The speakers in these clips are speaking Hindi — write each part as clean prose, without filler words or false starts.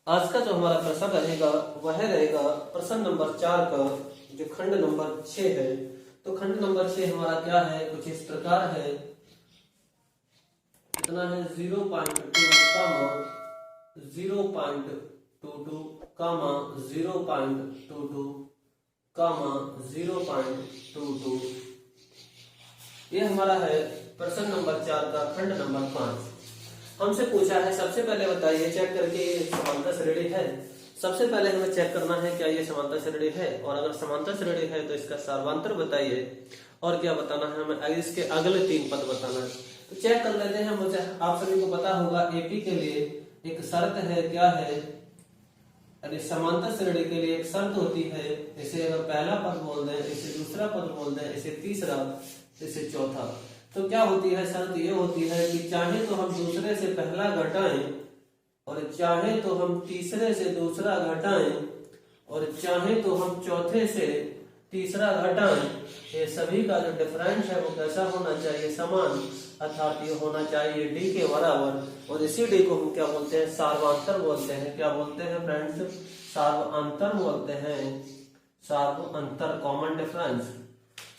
आज का जो हमारा प्रश्न रहेगा वह रहेगा प्रश्न नंबर 4 का, जो खंड नंबर 6 है। तो खंड नंबर 6 हमारा क्या है, कुछ इस प्रकार है। कितना है 0.2 कामा 0.22 कामा 0.22 कामा 0.22। ये हमारा है प्रश्न नंबर 4 का खंड नंबर 5। हमसे पूछा है, सबसे पहले बताइए चेक करके ये समांतर श्रेणी है। सबसे पहले हमें चेक करना है क्या ये समांतर श्रेणी है, और अगर समांतर श्रेणी है तो इसका सार्वंतर बताइए, और क्या बताना है हमें, इसके अगले 3 पद बताना है। तो चेक कर लेते हैं। मुझे आप सभी को पता होगा एपी के लिए एक शर्त है, क्या है, यानी समांतर श्रेणी के लिए एक शर्त होती है। इसे अगर पहला पद बोल दें, इसे दूसरा पद बोल दें, इसे तीसरा, इसे चौथा। तो क्या होती है शर्त, ये होती है कि चाहे तो हम दूसरे से पहला घटाएं, और चाहे तो हम तीसरे से दूसरा घटाएं, और चाहे तो हम चौथे से तीसरा घटाएं। ये सभी का जो डिफरेंस है वो कैसा होना चाहिए, समान, अर्थात ये होना चाहिए डी के बराबर। और इसी डी को हम क्या बोलते हैं, सार्वांतर बोलते हैं। क्या बोलते हैं फ्रेंड्स, सार्वांतर बोलते हैं। सार्वांतर, कॉमन डिफरेंस,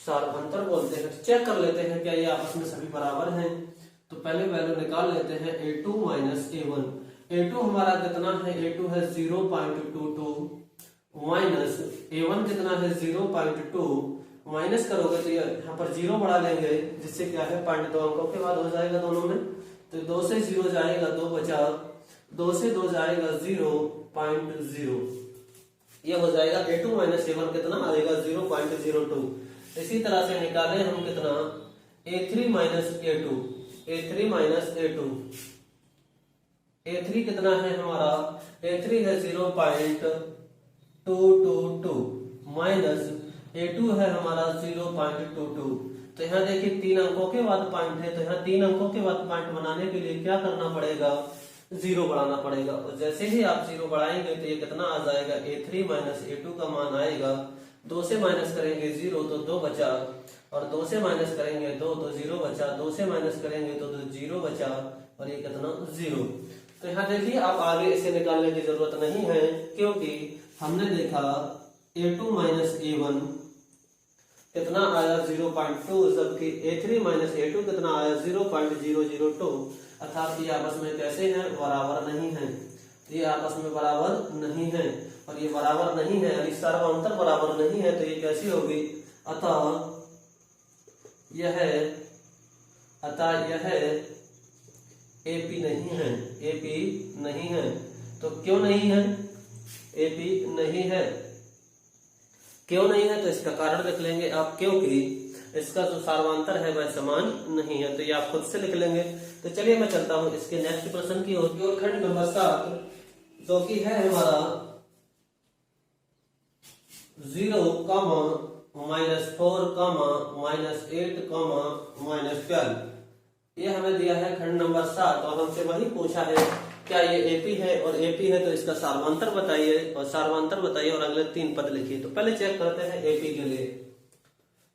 सार्वांतर बोलते हैं। चेक कर लेते हैं क्या ये आपस में सभी बराबर हैं। तो पहले वैल्यू निकाल लेते हैं a2 माइनस a1। a2 हमारा कितना है, a2 है 0.22 माइनस a1 कितना है 0.2। माइनस करोगे तो यहाँ पर 0 बढ़ा लेंगे, जिससे क्या है 0.2 अंकों के बाद हो जाएगा दोनों में। तो 2 से 0 जाएगा 2 बचा, 2 से 2 जाएगा 0.0। ये हो जाएगा a2 माइनस a1 कितना आएगा 0.02। इसी तरह से निकालें हम कितना, a3 minus a2, a3 minus a2। a3 कितना है हमारा, a3 है 0.222 माइनस a2 है हमारा 0.22। तो यहाँ देखिए 3 अंकों के बाद पॉइंट है, तो यहाँ 3 अंकों के बाद पॉइंट बनाने के लिए क्या करना पड़ेगा, 0 बढ़ाना पड़ेगा। और जैसे ही आप 0 बढ़ाएंगे तो ये कितना आ जाएगा, a3 माइनस a2 का मान आएगा, 2 से माइनस करेंगे 0 तो 2 बचा, और 2 से माइनस करेंगे 2 तो 0 बचा, 2 से माइनस करेंगे तो 0 बचा, और ये कितना 0। तो यहाँ देखिए आप आगे इसे निकालने की जरूरत नहीं है, क्योंकि हमने देखा a2 माइनस a1 कितना आया 0.2, जबकि a3 माइनस a2 कितना आया 0.002। अर्थात ये आपस में कैसे हैं, बराबर नहीं है। ये आपस में बराबर नहीं है, और ये बराबर नहीं है यानी सर्वांतर बराबर नहीं है। तो ये कैसी होगी, अतः यह एपी नहीं है, एपी नहीं है। तो क्यों नहीं है, एपी नहीं है, क्यों नहीं है, तो इसका कारण लिख लेंगे आप, क्योंकि इसका जो सार्वांतर है वह समान नहीं है। तो ये आप खुद से लिख लेंगे। तो चलिए मैं चलता हूं इसके नेक्स्ट प्रश्न की ओर। खंड नंबर 7 जो कि है हमारा 0 कामा -4 कामा -8 कामा -12। ये हमें दिया है खंड नंबर 7, और हमसे वही पूछा है क्या ये एपी है, और एपी है तो इसका सार्वांतर बताइए, और सार्वांतर बताइए और अगले 3 पद लिखिए। तो पहले चेक करते हैं एपी के लिए।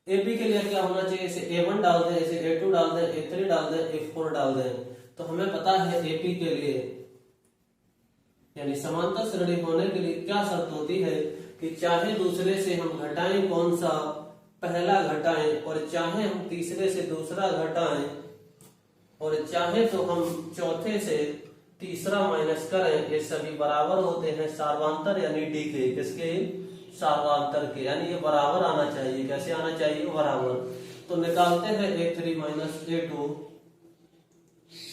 एपी के लिए क्या होना चाहिए, इसे a1 डाल दें, इसे a2 डाल दें, a3 डाल दें, a4 डाल दें। तो हमें पता है एपी के लिए यानी समांतर श्रेणी होने के लिए क्या शर्त होती है कि चाहे दूसरे से हम घटाएं कौन सा, पहला घटाएं, और चाहे हम तीसरे से दूसरा घटाएं, और चाहे तो हम चौथे से तीसरा माइनस करें, ये सभी बराबर होते हैं सार्वांतर यानी डी के, किसके, सार्वांतर के, यानी ये बराबर आना चाहिए। कैसे आना चाहिए, बराबर। तो निकालते हैं a3 minus a2,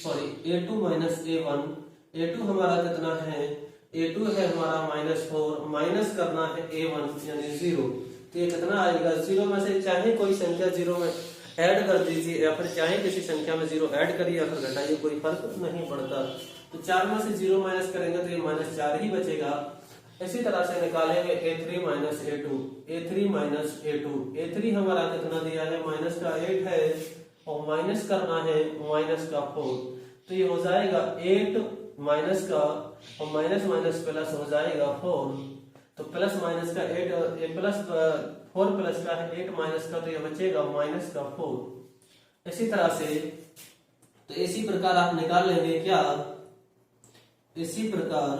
sorry a2 minus a1। a2 हमारा कितना है, a2 है हमारा -4, माइनस करना है a1 यानी 0। तो ये कितना आएगा, 0 में से चाहे कोई संख्या 0 में ऐड कर दीजिए, या फिर चाहे किसी संख्या में 0 ऐड करिए या फिर घटाइए, कोई फर्क नहीं पड़ता। तो 4 में से 0 माइनस करेंगे तो ये -4 ही बचेगा। इसी तरह से निकालेंगे a3 minus a2, a3 minus a2। a3 हमारा कितना दिया है, -8 है, और माइनस करना है -4। तो ये हो जाएगा 8 माइनस का, और माइनस माइनस प्लस हो जाएगा 4। तो प्लस माइनस का 8, और ये प्लस 4 प्लस का है 8 माइनस का, तो ये बचेगा -4। इसी तरह से तो इसी प्रकार आप निकाल लेंगे क्या, इसी प्रकार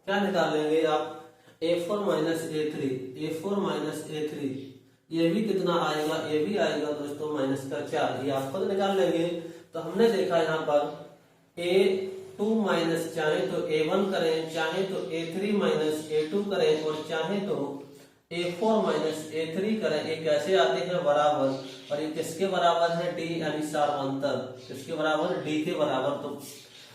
क्या निकालेंगे आप, A4 minus A3, A4 minus A3, ये भी कितना आएगा, ये भी आएगा दोस्तों माइनस का 4, ये आप खुद निकाल लेंगे। तो हमने देखा यहाँ पर A2 माइनस चाहे तो A1 करें, चाहे तो A3 माइनस A2 करें, और चाहे तो A4 माइनस A3 करें, ये कैसे आते हैं, बराबर। और ये किसके बराबर है, D यानी सार्वंतर, किसके बराबर, D के बराबर। तो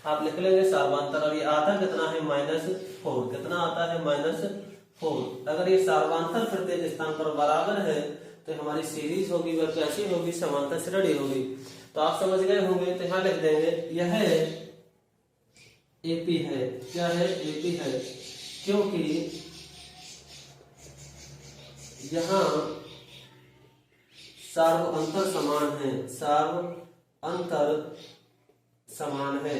आप लिख लेंगे सार्वंतर। अब ये आता कितना है, -4, कितना आता है, -4। अगर ये सार्वंतर प्रत्येक स्थान पर बराबर है तो हमारी सीरीज होगी वह कैसी होगी, समांतर श्रेणी होगी। तो आप समझ गए होंगे। तो यहाँ लिख देंगे यह AP है, क्या है, AP है, क्योंकि यहाँ सार्व अंतर समान है, सार्व अंतर समान है,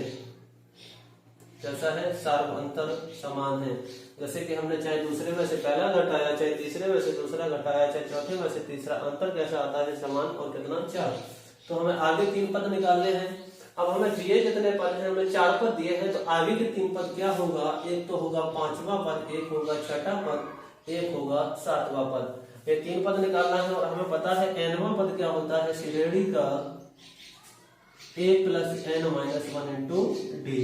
कैसा है, सार्व अंतर समान है। जैसे कि हमने चाहे दूसरे में से पहला घटाया, चाहे तीसरे में से दूसरा घटाया, चाहे चौथे में से तीसरा, अंतर कैसा आता है, समान, और कितना, 4। तो हमें आगे 3 पद निकालने हैं। अब हमें दिए कितने पद हैं, हमें 4 पद दिए हैं। तो आगे के 3 पद क्या होगा, एक तो होगा 5वां पद, एक होगा 6ठा पद, एक होगा 7वां पद। ये 3 पद निकालना है। और हमें पता है nवां पद क्या होता है, श्रेणी का A plus n minus 1 into D,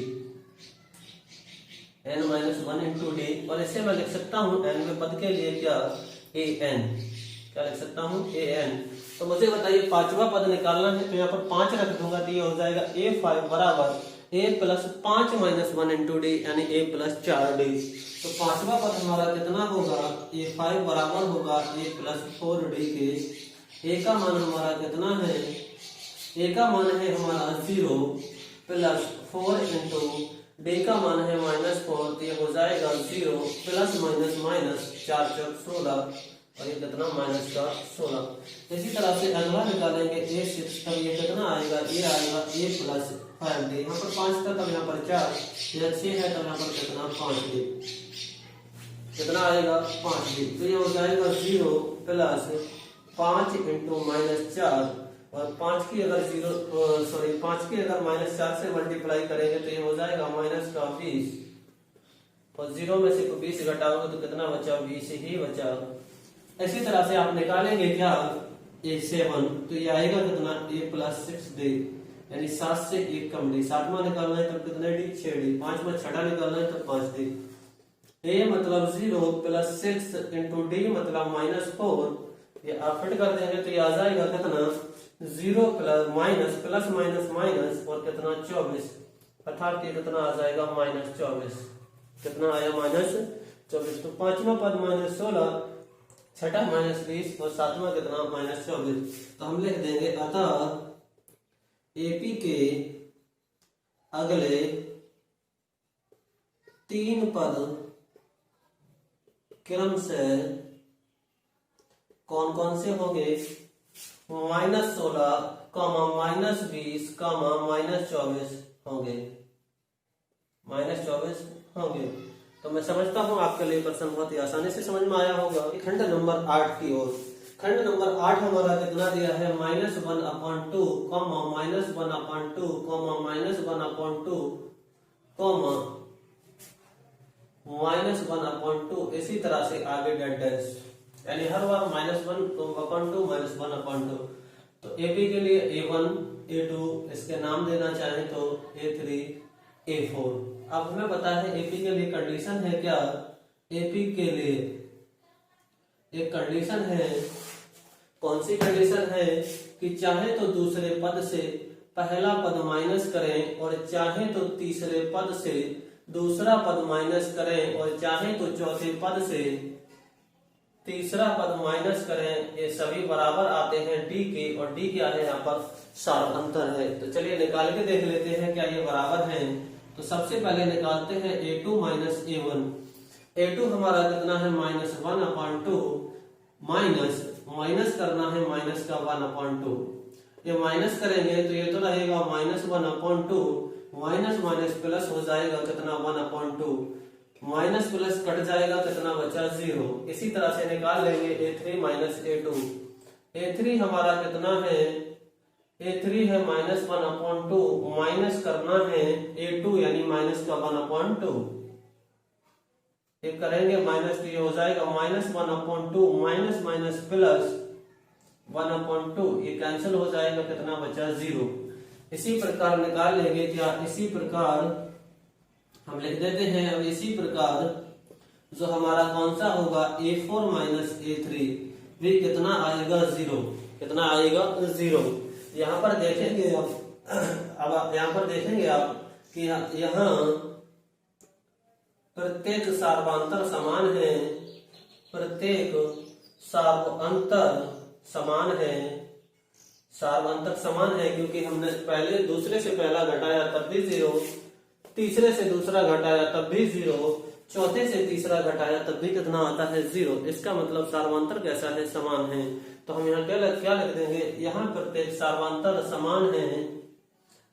n minus 1 into D. और इसे मैं लिख सकता हूँ nवें पद के लिए क्या, an, क्या लिख सकता हूँ, an। तो मुझे बताइए 5वां पद निकालना है, तो यहाँ पर 5 रख दूंगा, तो ये हो जाएगा A5 बराबर A plus 5 minus 1 into D, यानी A प्लस 4D। तो 5वां पद हमारा कितना होगा, A5 बराबर होगा A प्लस 4D के। A का मान हमारा कितना है, A का मान है हमारा 0 प्लस 4 इंटू D का मान है -4, तो ये हो जाएगा 0 प्लस माइनस माइनस 4 चौक 16, और ये कितना, माइनस का 16। इसी तरह से अगला निकालेंगे A6, तब ये कितना आएगा, ये आएगा A प्लस 5D। यहाँ पर 5 था, तब यहाँ पर 4, यह 6 है, तब यहाँ पर कितना, 5D, कितना आएगा, 5D। तो ये हो जाएगा 0 प्लस 5 इंटू -4, और 5 की अगर 5 की अगर -4 से मल्टीप्लाई करेंगे तो ये हो जाएगा माइनस का 20, और 0 में से 20 घटाओगे तो कितना बचा, 20 ही बचा। इसी तरह से आप निकालेंगे क्या, A7, तो ये आएगा कितना, A प्लस 6D, यानी 7 से 1 कम D। 7वां निकालना है तब कितना D, 6D। 5वां 6ठा निकालना है तब 5D। A मतलब 0 प्लस 6 इंटू D मतलब -4, ये आप फिट कर देंगे तो ये आ जाएगा कितना, 0 plus minus plus minus minus, और कितना, 24, अर्थात ये कितना आ जाएगा, -24। कितना आया, -24। तो 5वां पद -16, 6ठा -20, और 7वां कितना, -24। तो हम लिख देंगे अतः AP के अगले 3 पद क्रम से कौन कौन से होंगे, -16, -20, -24 होंगे, -24 होंगे। तो मैं समझता हूँ आपके लिए प्रश्न बहुत ही आसानी से समझ में आया होगा। खंड नंबर 8 की ओर, खंड नंबर 8 हमारा कितना दिया है, -1/2, -1/2, -1/2, इसी तरह से आगे डेड डैश, यानी हर बार -1/2, -1/2। तो AP के लिए A1, A2, इसके नाम देना चाहें तो A3, A4। अब हमें पता है AP के लिए कंडीशन है क्या, AP के लिए एक कंडीशन है, कौन सी कंडीशन है, कि चाहे तो दूसरे पद से पहला पद माइनस करें, और चाहे तो तीसरे पद से दूसरा पद माइनस करें, और चाहे तो चौथे पद से तीसरा पद माइनस करें, ये सभी बराबर आते हैं D के, और D क्या है यहाँ पर, सार अंतर है। तो चलिए निकाल के देख लेते हैं क्या ये बराबर हैं। तो सबसे पहले निकालते हैं A2 माइनस A1। A2 हमारा कितना है, -1/2, माइनस करना है माइनस का 1/2, ये माइनस करेंगे तो ये तो रहेगा -1/2, माइनस माइनस प्लस हो जाएगा कितना, 1/2, माइनस प्लस कट जाएगा, कितना बचा, 0। इसी तरह से निकाल लेंगे A3 माइनस A2। A3 हमारा कितना है, A3 है -1/2, माइनस करना है A2 यानी माइनस का 1/2, करेंगे माइनस तो ये हो जाएगा -1/2 माइनस माइनस प्लस 1/2, ये कैंसिल हो जाएगा, कितना बचा 0। इसी प्रकार निकाल लेंगे क्या, इसी प्रकार हम लिख देते हैं। अब इसी प्रकार जो हमारा कौन सा होगा A4 माइनस A3 भी कितना आएगा 0, कितना आएगा 0। यहाँ पर देखेंगे अब यहाँ पर देखेंगे आप कि यहाँ प्रत्येक सार्वंतर समान है, प्रत्येक सार्वंतर समान है, सार्वंतर समान है क्योंकि हमने पहले दूसरे से पहला घटाया तब भी 0, तीसरे से दूसरा घटाया तब भी 0, चौथे से तीसरा घटाया तब भी कितना आता है 0। इसका मतलब सार्वंतर कैसा है, समान है। तो हम यहाँ क्या लिख देंगे, यहाँ प्रत्येक सार्वंतर समान है,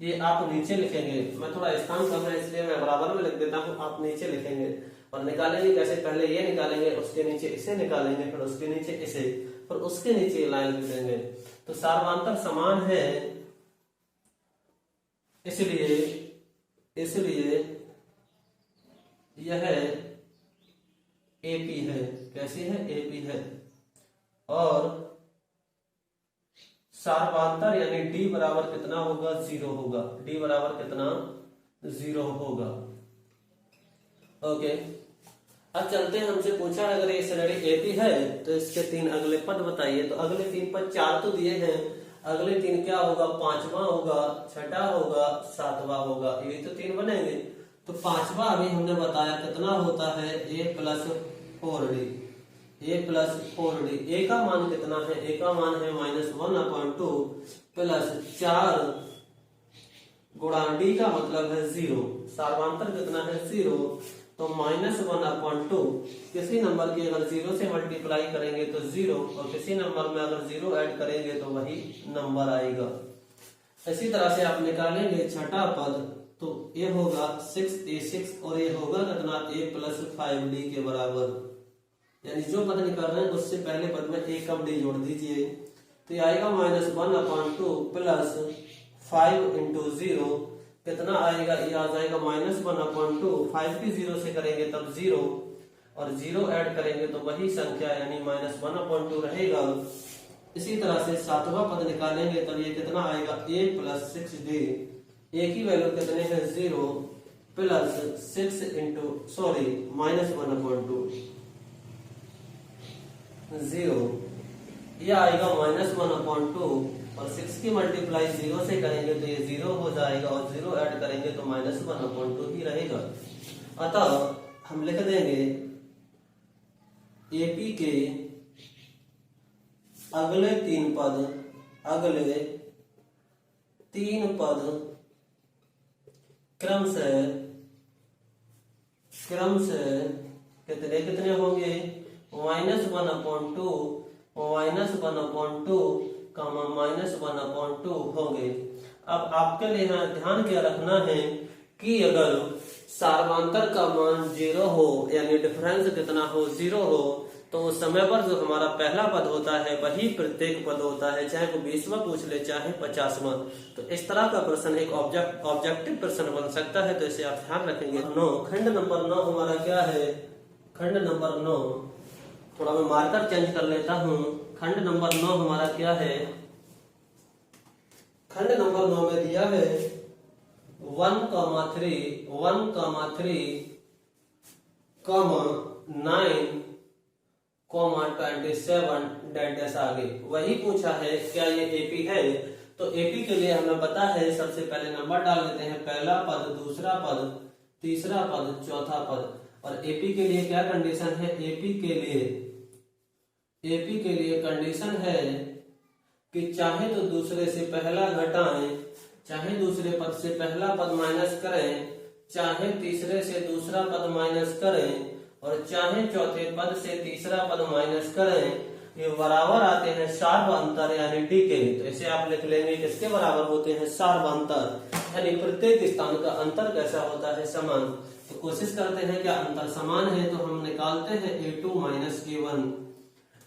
ये आप नीचे लिखेंगे। मैं थोड़ा स्थान कम है इसलिए मैं बराबर में लिख देता हूँ, आप नीचे लिखेंगे। और निकालेंगे कैसे, पहले ये निकालेंगे, उसके नीचे इसे निकालेंगे, फिर उसके नीचे इसे, फिर उसके नीचे लाइन लिख देंगे। तो सार्वंतर समान है, इसलिए यह AP है। कैसी है, AP है। और सार्वंतर यानी D बराबर कितना होगा, 0 होगा। D बराबर कितना, 0 होगा। ओके, अब चलते हैं। हमसे पूछा अगर ये श्रेणी AP है तो इसके 3 अगले पद बताइए। तो अगले 3 पद 4 तो दिए हैं, अगले 3 क्या होगा, 5वां होगा, 6ठा होगा, 7वां होगा, ये तो 3 बनेंगे। तो 5वां अभी हमने बताया कितना होता है, A plus 4D, A plus 4D। A का मान कितना है, A का मान है -1/2 प्लस 4 गुणा D का मतलब है 0। सार्वंतर कितना है, 0। तो -1/2 किसी नंबर की अगर 0 से मल्टीप्लाई करेंगे तो 0, और किसी नंबर में अगर 0 ऐड करेंगे तो वही नंबर आएगा। इसी तरह से आप निकालेंगे 6ठा पद, तो ये होगा 6A6 और ये होगा कितना, A प्लस 5D के बराबर। यानी जो पद निकाल रहे हैं उससे पहले पद में A कम D जोड़ दीजिए, तो ये आएगा -1/2 प्लस 5 इंटू 0 कितना आएगा, ये आ जाएगा -1/2। 5 की 0 से करेंगे तब 0, और 0 ऐड करेंगे तो वही संख्या यानी -1/2 रहेगा। इसी तरह से 7वां पद निकालेंगे तब ये कितना आएगा, A प्लस 6D। A की वैल्यू कितने है, 0 प्लस 6 इंटू -1/2 0, यह आएगा -1/2, और 6 की मल्टीप्लाई 0 से करेंगे तो ये 0 हो जाएगा, और 0 ऐड करेंगे तो -1/2 ही रहेगा। अतः हम लिख देंगे AP के अगले 3 पद क्रमशः कितने होंगे, -1/2 -1/2 होंगे। अब आपके लिए यहाँ ध्यान क्या रखना है कि अगर सार्वंतर का मान 0 हो, यानी डिफरेंस कितना हो, 0 हो, तो उस समय पर जो हमारा पहला पद होता है वही प्रत्येक पद होता है, चाहे वो 20वां पूछ ले चाहे 50वां। तो इस तरह का प्रश्न एक ऑब्जेक्टिव प्रश्न बन सकता है, तो इसे आप ध्यान रखेंगे। 9 खंड नंबर 9 हमारा क्या है, खंड नंबर 9, थोड़ा मैं मार्कर चेंज कर लेता हूँ। खंड नंबर 9 हमारा क्या है, खंड नंबर 9 में दिया है 1,3, 9,27 डैश आगे वही पूछा है। क्या ये AP है, तो AP के लिए हमें पता है, सबसे पहले नंबर डाल देते हैं, पहला पद, दूसरा पद, तीसरा पद, चौथा पद। और AP के लिए क्या कंडीशन है, AP के लिए कंडीशन है कि चाहे तो दूसरे से पहला घटाएं, चाहे दूसरे पद से पहला पद माइनस करें, चाहे तीसरे से दूसरा पद माइनस करें, और चाहे चौथे पद से तीसरा पद माइनस करें, ये बराबर आते हैं सार्वंतर यानी D के। तो इसे आप लिख लेंगे, किसके बराबर होते हैं, सार्वंतर, यानी प्रत्येक स्थान का अंतर कैसा होता है, समान। तो कोशिश करते हैं क्या अंतर समान है, तो हम निकालते हैं A2 माइनस A1।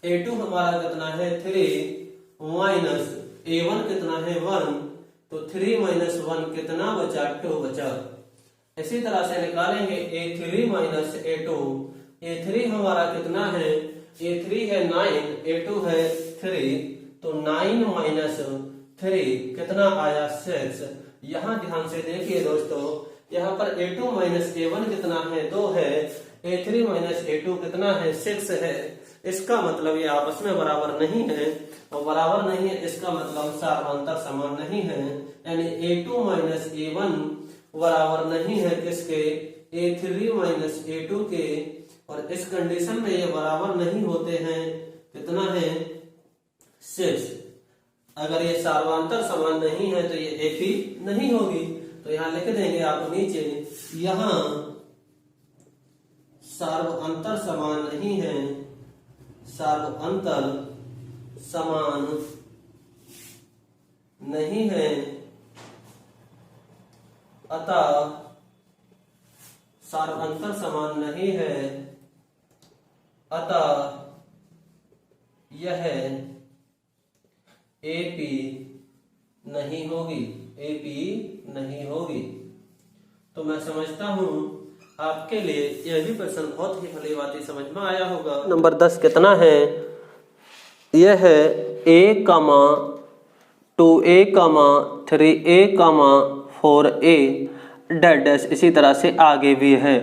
A2 हमारा कितना है 3 माइनस A1 कितना है 1, तो 3 माइनस 1 कितना बचा, 2 बचा। इसी तरह से निकालेंगे A3 माइनस A2, A3 हमारा कितना है, A3 है 9, A2 है 3, तो 9 माइनस 3 कितना आया 6। यहाँ ध्यान से देखिए दोस्तों, यहाँ पर A2 माइनस A1 कितना है 2 है, A3 माइनस A2 कितना है 6 है। इसका मतलब ये आपस में बराबर नहीं है, और बराबर नहीं है इसका मतलब सार्वंतर समान नहीं है, यानी A2 माइनस A1 बराबर नहीं है किसके, A3 माइनस A2 के। और इस कंडीशन में ये बराबर नहीं होते हैं, कितना है 6। अगर ये सार्वंतर समान नहीं है तो ये AP नहीं होगी। तो यहाँ लिख देंगे आप नीचे, यहाँ सार्वंतर समान नहीं है, सार्वंतर समान नहीं है, अतः सार्वंतर समान नहीं है, अतः यह AP नहीं होगी, AP नहीं होगी। तो मैं समझता हूं आपके लिए यह भी प्रश्न बहुत ही भली भांति समझ में आया होगा। नंबर 10 कितना है, यह है A, 2A, 3A, 4A dash इसी तरह से आगे भी है।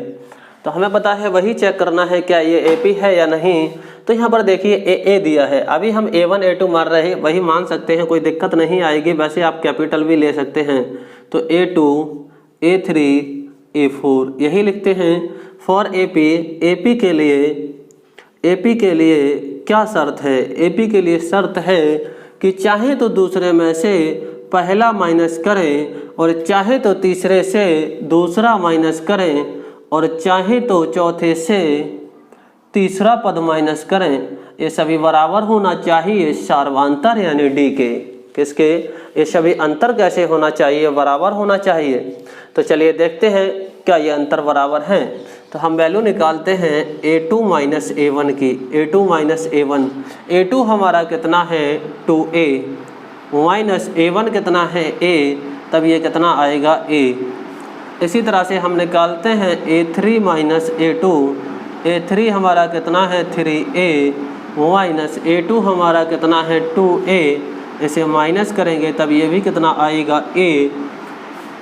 तो हमें पता है वही चेक करना है क्या ये AP है या नहीं। तो यहाँ पर देखिए A दिया है, अभी हम A1 A2 मार रहे हैं, वही मान सकते हैं, कोई दिक्कत नहीं आएगी। वैसे आप कैपिटल भी ले सकते हैं, तो A2 A3 A4 यही लिखते हैं। फॉर AP के लिए क्या शर्त है, AP के लिए शर्त है कि चाहे तो दूसरे में से पहला माइनस करें, और चाहे तो तीसरे से दूसरा माइनस करें, और चाहे तो चौथे से तीसरा पद माइनस करें। ये सभी बराबर होना चाहिए सार्वंतर यानी D के। किसके, ये सभी अंतर कैसे होना चाहिए, बराबर होना चाहिए। तो चलिए देखते हैं क्या ये अंतर बराबर हैं। तो हम वैल्यू निकालते हैं A2 माइनस A1 की। A2 माइनस A1, A2 हमारा कितना है 2A, माइनस A1 कितना है A, तब ये कितना आएगा A। इसी तरह से हम निकालते हैं A3 माइनस A2, A3 हमारा कितना है 3A, माइनस A2 हमारा कितना है 2A, इसे माइनस करेंगे तब ये भी कितना आएगा A।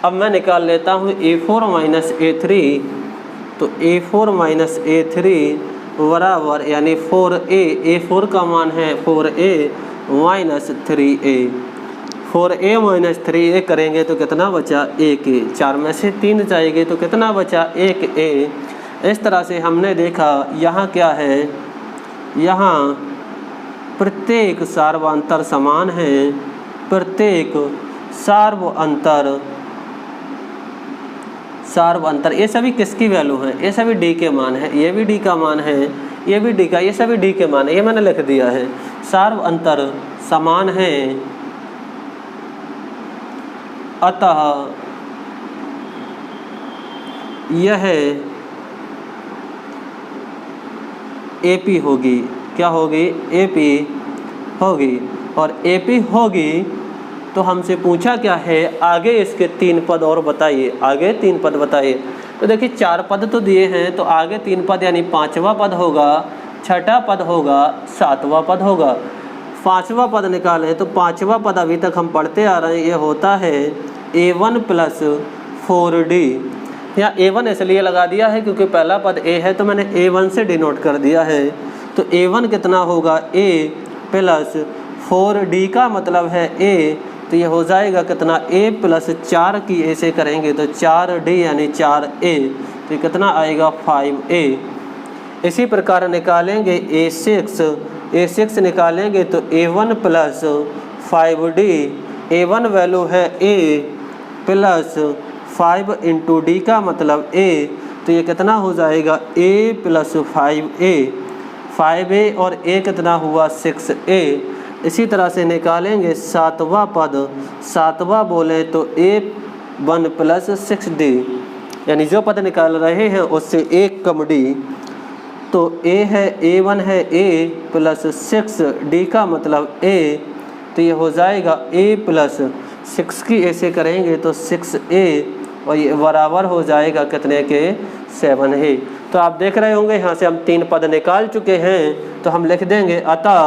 अब मैं निकाल लेता हूँ A4 माइनस A3, तो A4 माइनस A3 बराबर यानी 4A, A4 का मान है 4A minus 3A, 4A minus 3A करेंगे तो कितना बचा 1A, 4 में से 3 जाएंगे तो कितना बचा 1A। इस तरह से हमने देखा यहाँ क्या है, यहाँ प्रत्येक सार्वंतर समान है, प्रत्येक सार्वंतर ये सभी किसकी वैल्यू है, ये सभी D के मान है, ये भी D का मान है, ये भी D का, ये सभी D के मान है, ये मैंने लिख दिया है। सार्वंतर समान है, अतः यह AP होगी। क्या होगी, AP होगी। और AP होगी तो हमसे पूछा क्या है, आगे इसके 3 पद और बताइए, आगे 3 पद बताइए। तो देखिए 4 पद तो दिए हैं, तो आगे 3 पद यानी 5वां पद होगा, 6ठा पद होगा, 7वां पद होगा। 5वां पद निकालें तो 5वां पद अभी तक हम पढ़ते आ रहे हैं, ये होता है A1 प्लस 4D। यहाँ A1 इसलिए लगा दिया है क्योंकि पहला पद A है, तो मैंने A1 से डिनोट कर दिया है। तो A1 कितना होगा A प्लस 4D का मतलब है A, तो ये हो जाएगा कितना A प्लस 4 की A से करेंगे तो 4D यानी 4A, तो ये कितना आएगा 5A। इसी प्रकार निकालेंगे A6 निकालेंगे तो A1 plus 5D, A1 value है A प्लस 5 इंटू D का मतलब A, तो ये कितना हो जाएगा A प्लस 5A और A कितना हुआ 6A। इसी तरह से निकालेंगे 7वां पद, 7वां बोले तो A1 प्लस 6D, यानी जो पद निकाल रहे हैं उससे 1 कम D, तो A है A1 है A प्लस 6D का मतलब A, तो ये हो जाएगा A प्लस 6 की A से करेंगे तो 6A, और ये बराबर हो जाएगा कितने के 7A। तो आप देख रहे होंगे यहाँ से हम 3 पद निकाल चुके हैं। तो हम लिख देंगे अतः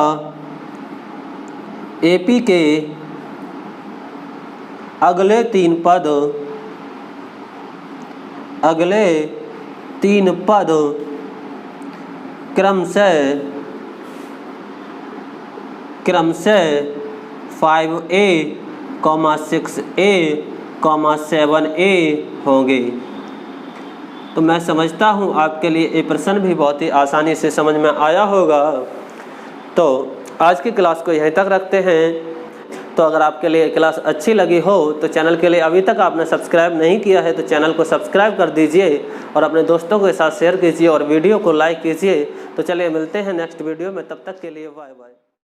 AP के अगले 3 पद क्रमशः 5A, 6A, 7A होंगे। तो मैं समझता हूँ आपके लिए ये प्रश्न भी बहुत ही आसानी से समझ में आया होगा। तो आज की क्लास को यहीं तक रखते हैं। तो अगर आपके लिए क्लास अच्छी लगी हो तो चैनल के लिए अभी तक आपने सब्सक्राइब नहीं किया है तो चैनल को सब्सक्राइब कर दीजिए और अपने दोस्तों के साथ शेयर कीजिए और वीडियो को लाइक कीजिए। तो चलिए मिलते हैं नेक्स्ट वीडियो में, तब तक के लिए बाय बाय।